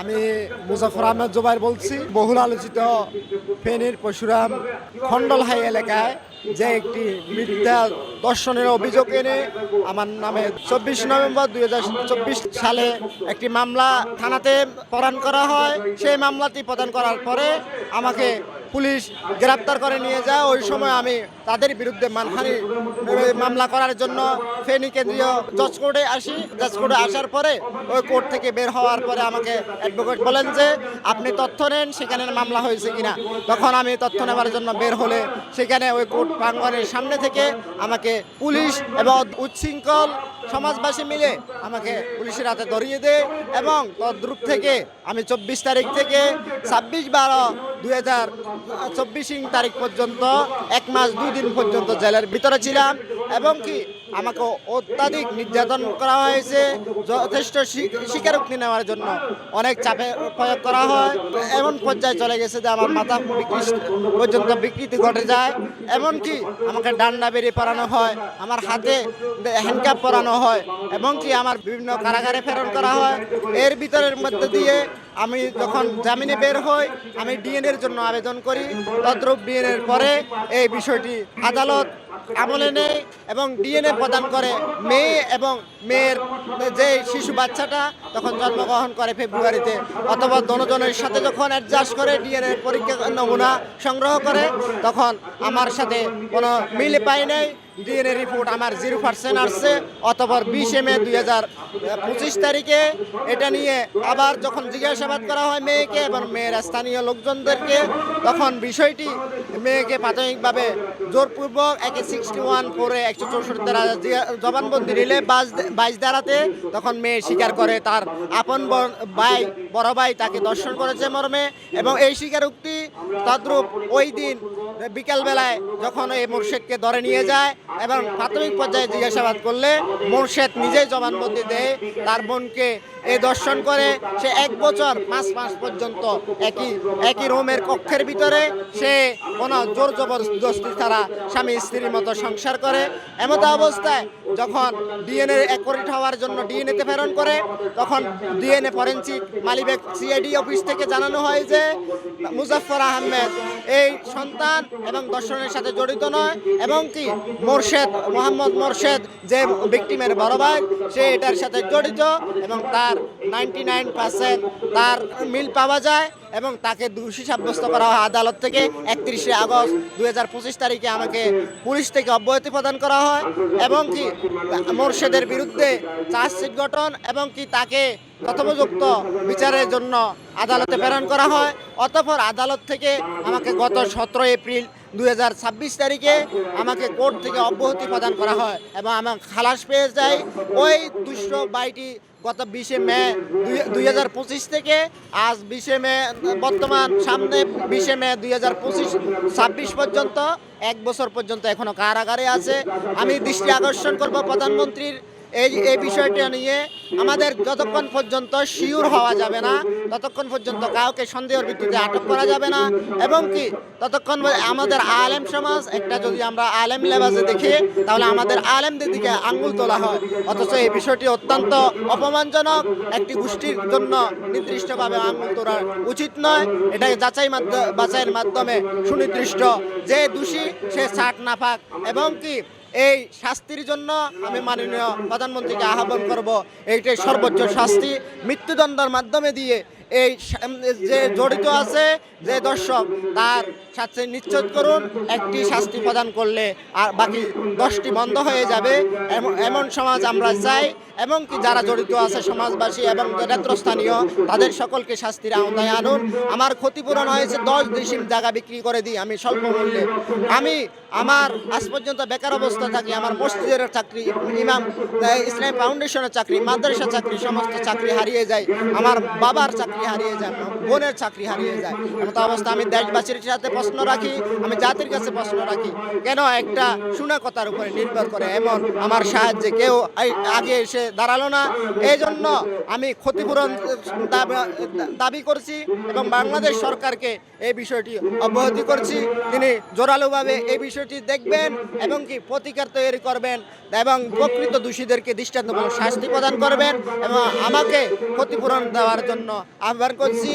আমি মুজাফর আহমেদ জুবাইর বলছি। বহুল আলোচিত ফেনীর পরশুরাম খন্ডল হাই এলাকায় যে একটি মিথ্যা দর্শনের অভিযোগ এনে আমার নামে 24 নভেম্বর 2024 সালে একটি মামলা থানাতে প্রদান করা হয়। সেই মামলাটি প্রদান করার পরে আমাকে পুলিশ গ্রেপ্তার করে নিয়ে যায়। ওই সময় আমি তাদের বিরুদ্ধে মানহানি মামলা করার জন্য ফেনী কেন্দ্রীয় জজ কোর্টে আসি। জজ কোর্টে আসার পরে ওই কোর্ট থেকে বের হওয়ার পরে আমাকে অ্যাডভোকেট বলেন যে আপনি তথ্য নেন সেখানে মামলা হয়েছে কিনা। তখন আমি তথ্য নেওয়ার জন্য বের হলে সেখানে ওই কোর্ট প্রাঙ্গণের সামনে থেকে আমাকে পুলিশ এবং উচ্ছৃঙ্খল সমাজবাসী মিলে আমাকে পুলিশের হাতে ধরিয়ে দেয় এবং তদ্রুপ থেকে আমি 24 তারিখ থেকে 26/12/2024 তারিখ পর্যন্ত 1 মাস 2 দিন পর্যন্ত জেলের ভিতরে ছিলাম এবং কি আমাকে অত্যাধিক নির্যাতন করা হয়েছে। যথেষ্ট স্বীকারোক্তি নেওয়ার জন্য অনেক চাপে প্রয়োগ করা হয়। এমন পর্যায়ে চলে গেছে যে আমার মাথা পর্যন্ত বিকৃতি ঘটে যায়। এমনকি আমাকে ডান্ডা বেরিয়ে পরানো হয়, আমার হাতে হ্যান্ডকাপ পরানো হয় এবং কি আমার বিভিন্ন কারাগারে প্রেরণ করা হয়। এর ভিতরের মধ্যে দিয়ে আমি যখন জামিনে বের হই আমি ডিএনএর জন্য আবেদন করি। তদ্রুপ ডিএনএর পরে এই বিষয়টি আদালত আমলে নেয় এবং ডিএনএ প্রদান করে। মেয়ে এবং মেয়ের যে শিশু বাচ্চাটা তখন জন্মগ্রহণ করে ফেব্রুয়ারিতে, অথবা দনোজনের সাথে যখন অ্যাডজাস্ট করে ডিএনএ পরীক্ষা নমুনা সংগ্রহ করে তখন আমার সাথে কোনো মিল পাই নাই। ডিএনএ রিপোর্ট আমার 0% আসছে। অতঃপর 20 মে 2025 তারিখে এটা নিয়ে আবার যখন জিজ্ঞাসাবাদ করা হয় মেয়েকে এবং মেয়ের স্থানীয় লোকজনদেরকে, তখন বিষয়টি মেয়েকে প্রাথমিকভাবে জোরপূর্বক 61 করে 164 দ্বারা জবানবন্দি নিলে 22 ধারাতে তখন মেয়ে স্বীকার করে তার আপন বড় ভাই তাকে দর্শন করেছে মর্মে। এবং এই স্বীকারোক্তি তদ্রূপ ওই দিন বিকালবেলায় যখন এই মোর্শেদকে ধরে নিয়ে যায় এবং প্রাথমিক পর্যায়ে জিজ্ঞাসাবাদ করলে মোর্শেদ নিজেই জবানবন্দি দেয় তার বোনকে এই দর্শন করে। সে 1 বছর 5 মাস পর্যন্ত একই রুমের কক্ষের ভিতরে সে কোনো জোর জবরদস্তি ছাড়া স্বামী স্ত্রীর মতো সংসার করে। এমত অবস্থায় যখন ডিএনএ অ্যাকুরেট হওয়ার জন্য ডিএনএতে প্রেরণ করে তখন DNA forensic Malibagh CID office থেকে জানানো হয় যে মুজাফর আহমেদ এই সন্তান এবং দর্শনের সাথে জড়িত নয় এবং কি মোহাম্মদ মোর্শেদ যে ভিকটিমের বড় ভাই সে এটার সাথে জড়িত এবং তার 99% তার মিল পাওয়া যায় এবং তাকে দোষী সাব্যস্ত করা হয়। আদালত থেকে 31 আগস্ট 2025 তারিখে আমাকে পুলিশ থেকে অব্যাহতি প্রদান করা হয় এবং কি মোর্শেদের বিরুদ্ধে চার্জশিট গঠন এবং কি তাকে যথোপযুক্ত বিচারের জন্য আদালতে প্রেরণ করা হয়। অতঃপর আদালত থেকে আমাকে গত 17 এপ্রিল 2026 তারিখে আমাকে কোর্ট থেকে অব্যাহতি প্রদান করা হয় এবং আমার খালাস পেয়ে যায়। ওই দুষ্ট বাইটি গত 20 মে 2025 থেকে আজ 20 মে বর্তমান সামনে 20 মে 2026 পর্যন্ত 1 বছর পর্যন্ত এখনো কারাগারে আছে। আমি দৃষ্টি আকর্ষণ করব প্রধানমন্ত্রীর এই বিষয়টা নিয়ে। আমাদের যতক্ষণ পর্যন্ত শিওর হওয়া যাবে না ততক্ষণ পর্যন্ত কাউকে সন্দেহের ভিত্তিতে আটক করা যাবে না এবং কি ততক্ষণ আমাদের আলেম সমাজ একটা যদি আমরা আলেম লেবাসে দেখি তাহলে আমাদের আলেমদের দিকে আঙ্গুল তোলা হয়। অথচ এই বিষয়টি অত্যন্ত অপমানজনক। একটি গোষ্ঠীর জন্য নির্দিষ্টভাবে আঙ্গুল তোলা উচিত নয়। এটাকে বাছাইয়ের মাধ্যমে সুনির্দিষ্ট যে দোষী সে ছাড় না পাক এবং কি এই শাস্তির জন্য আমি মাননীয় প্রধানমন্ত্রীকে আহ্বান করব এইটাই সর্বোচ্চ শাস্তি মৃত্যুদণ্ডের মাধ্যমে দিয়ে এই যে জড়িত আছে যে দর্শক তার শাস্তি নিশ্চিত করুন। একটি শাস্তি প্রদান করলে আর বাকি 10টি বন্ধ হয়ে যাবে এমন সমাজ আমরা চাই এবং কি যারা জড়িত আছে সমাজবাসী এবং নেতৃস্থানীয় তাদের সকলকে শাস্তির আওতায় আনুন। আমার ক্ষতিপূরণ হয়েছে 10 ডিসিম জায়গা বিক্রি করে দিই আমি স্বল্প মূল্যে। আমার আজ পর্যন্ত বেকার অবস্থা থাকি। আমার মসজিদের চাকরি, ইমাম ইসলাম ফাউন্ডেশনের চাকরি, মাদ্রাসা চাকরি, সমস্ত চাকরি হারিয়ে যায়। আমার বাবার চাকরি হারিয়ে যায়, বোনের চাকরি হারিয়ে যায়। এমন অবস্থা আমি দেশবাসীর সাথে প্রশ্ন রাখি, আমি জাতির কাছে প্রশ্ন রাখি কেন একটা শোনা কথার উপরে নির্ভর করে এমন আমার সাহায্যে কেউ আগে এসে দাঁড়ালো না। এই জন্য আমি ক্ষতিপূরণ দাবি করছি এবং বাংলাদেশ সরকারকে এই বিষয়টি অব্যাহতি করছি। তিনি জোরালোভাবে এই বিষয়টি দেখবেন এবং কি প্রতিকার তৈরি করবেন এবং প্রকৃত দোষীদেরকে দৃষ্টান্তমূলক শাস্তি প্রদান করবেন এবং আমাকে ক্ষতিপূরণ দেওয়ার জন্য আহ্বান করছি।